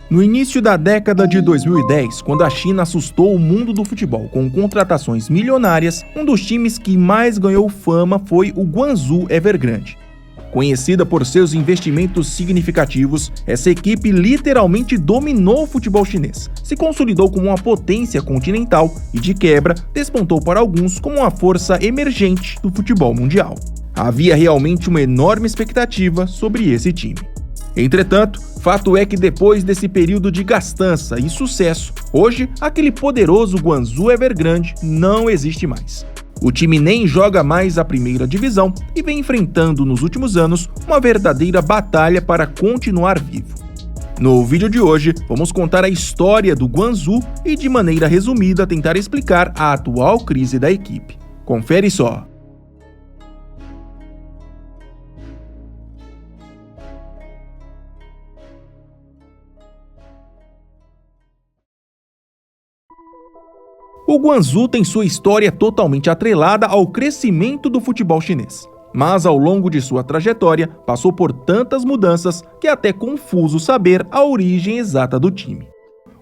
No início da década de 2010, quando a China assustou o mundo do futebol com contratações milionárias, um dos times que mais ganhou fama foi o Guangzhou Evergrande. Conhecida por seus investimentos significativos, essa equipe literalmente dominou o futebol chinês, se consolidou como uma potência continental e, de quebra, despontou para alguns como uma força emergente do futebol mundial. Havia realmente uma enorme expectativa sobre esse time. Entretanto, fato é que depois desse período de gastança e sucesso, hoje aquele poderoso Guangzhou Evergrande não existe mais. O time nem joga mais a primeira divisão e vem enfrentando nos últimos anos uma verdadeira batalha para continuar vivo. No vídeo de hoje, vamos contar a história do Guangzhou e, de maneira resumida, tentar explicar a atual crise da equipe. Confere só! O Guangzhou tem sua história totalmente atrelada ao crescimento do futebol chinês. Mas ao longo de sua trajetória, passou por tantas mudanças que é até confuso saber a origem exata do time.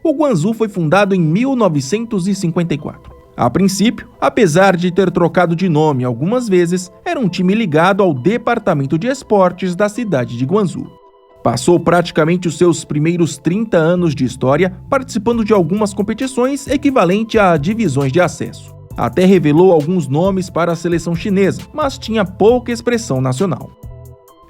O Guangzhou foi fundado em 1954. A princípio, apesar de ter trocado de nome algumas vezes, era um time ligado ao departamento de esportes da cidade de Guangzhou. Passou praticamente os seus primeiros 30 anos de história participando de algumas competições equivalente a divisões de acesso. Até revelou alguns nomes para a seleção chinesa, mas tinha pouca expressão nacional.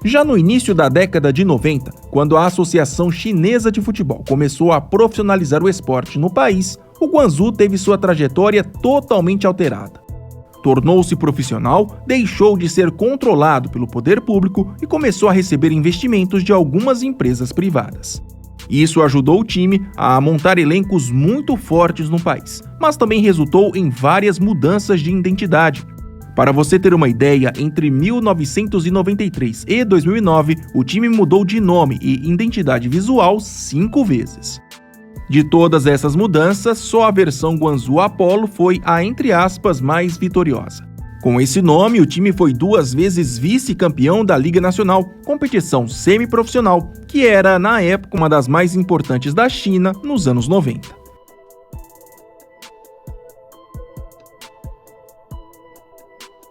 Já no início da década de 90, quando a Associação Chinesa de Futebol começou a profissionalizar o esporte no país, o Guangzhou teve sua trajetória totalmente alterada. Tornou-se profissional, deixou de ser controlado pelo poder público e começou a receber investimentos de algumas empresas privadas. Isso ajudou o time a montar elencos muito fortes no país, mas também resultou em várias mudanças de identidade. Para você ter uma ideia, entre 1993 e 2009, o time mudou de nome e identidade visual 5 vezes. De todas essas mudanças, só a versão Guangzhou Apollo foi a, entre aspas, mais vitoriosa. Com esse nome, o time foi 2 vezes vice-campeão da Liga Nacional, competição semiprofissional, que era, na época, uma das mais importantes da China nos anos 90.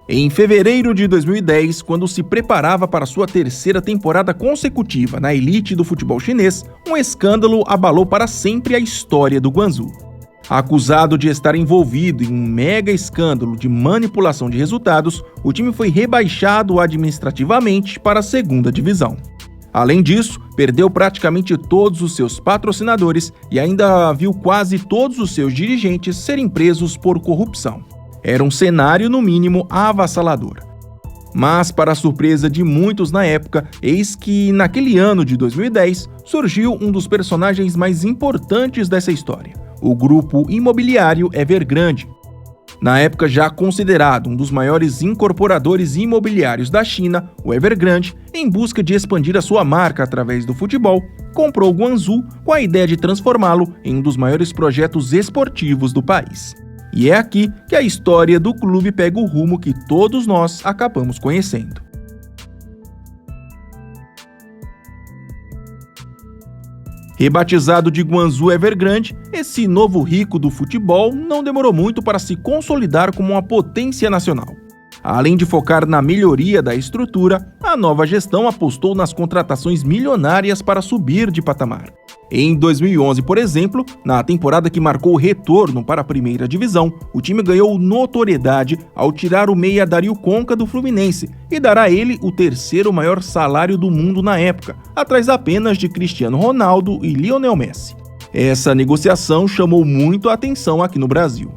Em fevereiro de 2010, quando se preparava para sua 3ª temporada consecutiva na elite do futebol chinês, um escândalo abalou para sempre a história do Guangzhou. Acusado de estar envolvido em um mega escândalo de manipulação de resultados, o time foi rebaixado administrativamente para a 2ª divisão. Além disso, perdeu praticamente todos os seus patrocinadores e ainda viu quase todos os seus dirigentes serem presos por corrupção. Era um cenário, no mínimo, avassalador. Mas, para a surpresa de muitos na época, eis que, naquele ano de 2010, surgiu um dos personagens mais importantes dessa história, o grupo imobiliário Evergrande. Na época já considerado um dos maiores incorporadores imobiliários da China, o Evergrande, em busca de expandir a sua marca através do futebol, comprou o Guangzhou com a ideia de transformá-lo em um dos maiores projetos esportivos do país. E é aqui que a história do clube pega o rumo que todos nós acabamos conhecendo. Rebatizado de Guangzhou Evergrande, esse novo rico do futebol não demorou muito para se consolidar como uma potência nacional. Além de focar na melhoria da estrutura, a nova gestão apostou nas contratações milionárias para subir de patamar. Em 2011, por exemplo, na temporada que marcou o retorno para a primeira divisão, o time ganhou notoriedade ao tirar o meia Dario Conca do Fluminense e dar a ele o 3º maior salário do mundo na época, atrás apenas de Cristiano Ronaldo e Lionel Messi. Essa negociação chamou muito a atenção aqui no Brasil.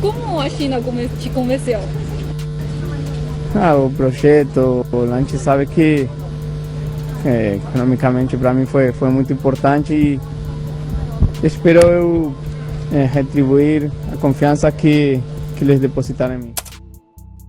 Como a China te convenceu? O projeto, a gente sabe que economicamente para mim foi muito importante e espero eu retribuir a confiança que eles depositaram em mim.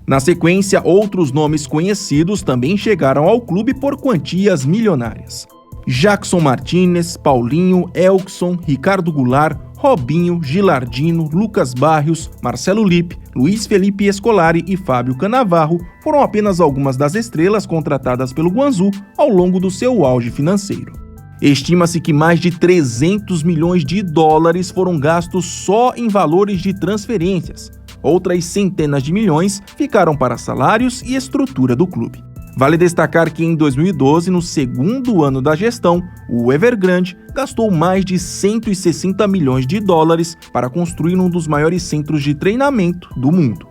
Na sequência, outros nomes conhecidos também chegaram ao clube por quantias milionárias. Jackson Martinez, Paulinho, Elkson, Ricardo Goulart, Robinho, Gilardino, Lucas Barrios, Marcelo Lippe, Luiz Felipe Scolari e Fábio Cannavaro foram apenas algumas das estrelas contratadas pelo Guangzhou ao longo do seu auge financeiro. Estima-se que mais de 300 milhões de dólares foram gastos só em valores de transferências. Outras centenas de milhões ficaram para salários e estrutura do clube. Vale destacar que em 2012, no segundo ano da gestão, o Evergrande gastou mais de 160 milhões de dólares para construir um dos maiores centros de treinamento do mundo.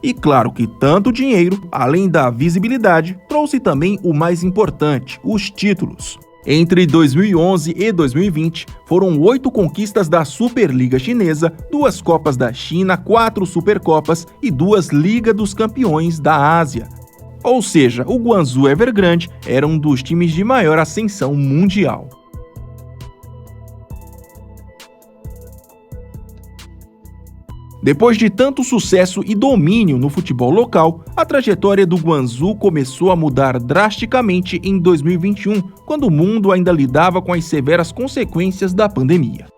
E claro que tanto dinheiro, além da visibilidade, trouxe também o mais importante, os títulos. Entre 2011 e 2020, foram 8 conquistas da Superliga Chinesa, 2 Copas da China, 4 Supercopas e 2 Liga dos Campeões da Ásia. Ou seja, o Guangzhou Evergrande era um dos times de maior ascensão mundial. Depois de tanto sucesso e domínio no futebol local, a trajetória do Guangzhou começou a mudar drasticamente em 2021, quando o mundo ainda lidava com as severas consequências da pandemia.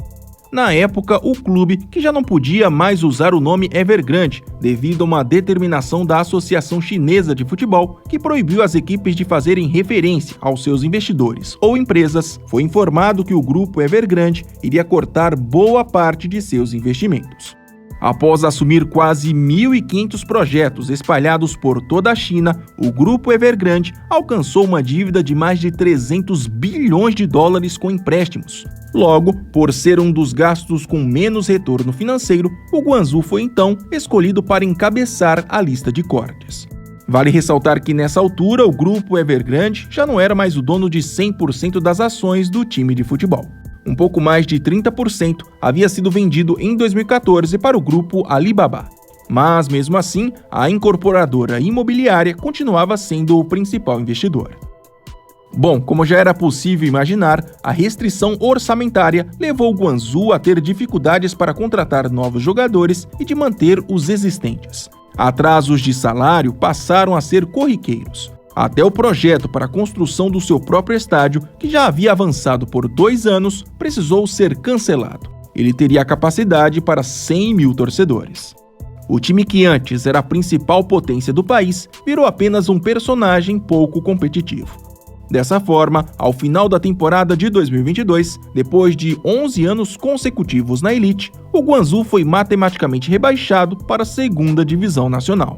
Na época, o clube, que já não podia mais usar o nome Evergrande, devido a uma determinação da Associação Chinesa de Futebol, que proibiu as equipes de fazerem referência aos seus investidores ou empresas, foi informado que o grupo Evergrande iria cortar boa parte de seus investimentos. Após assumir quase 1.500 projetos espalhados por toda a China, o grupo Evergrande alcançou uma dívida de mais de 300 bilhões de dólares com empréstimos. Logo, por ser um dos gastos com menos retorno financeiro, o Guangzhou foi então escolhido para encabeçar a lista de cortes. Vale ressaltar que nessa altura o grupo Evergrande já não era mais o dono de 100% das ações do time de futebol. Um pouco mais de 30% havia sido vendido em 2014 para o grupo Alibaba. Mas, mesmo assim, a incorporadora imobiliária continuava sendo o principal investidor. Bom, como já era possível imaginar, a restrição orçamentária levou o Guangzhou a ter dificuldades para contratar novos jogadores e de manter os existentes. Atrasos de salário passaram a ser corriqueiros. Até o projeto para a construção do seu próprio estádio, que já havia avançado por 2 anos, precisou ser cancelado. Ele teria a capacidade para 100 mil torcedores. O time que antes era a principal potência do país virou apenas um personagem pouco competitivo. Dessa forma, ao final da temporada de 2022, depois de 11 anos consecutivos na elite, o Guangzhou foi matematicamente rebaixado para a 2ª Divisão Nacional.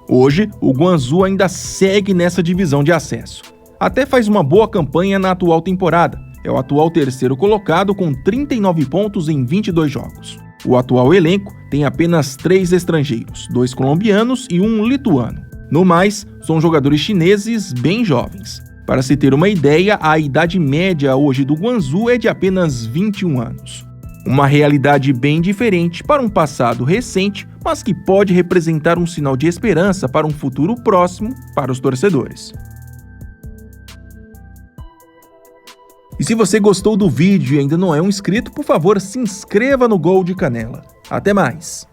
Hoje, o Guangzhou ainda segue nessa divisão de acesso. Até faz uma boa campanha na atual temporada. É o atual 3º colocado com 39 pontos em 22 jogos. O atual elenco tem apenas 3 estrangeiros, 2 colombianos e 1 lituano. No mais, são jogadores chineses bem jovens. Para se ter uma ideia, a idade média hoje do Guangzhou é de apenas 21 anos. Uma realidade bem diferente para um passado recente, mas que pode representar um sinal de esperança para um futuro próximo para os torcedores. E se você gostou do vídeo e ainda não é um inscrito, por favor, se inscreva no Gol de Canela. Até mais!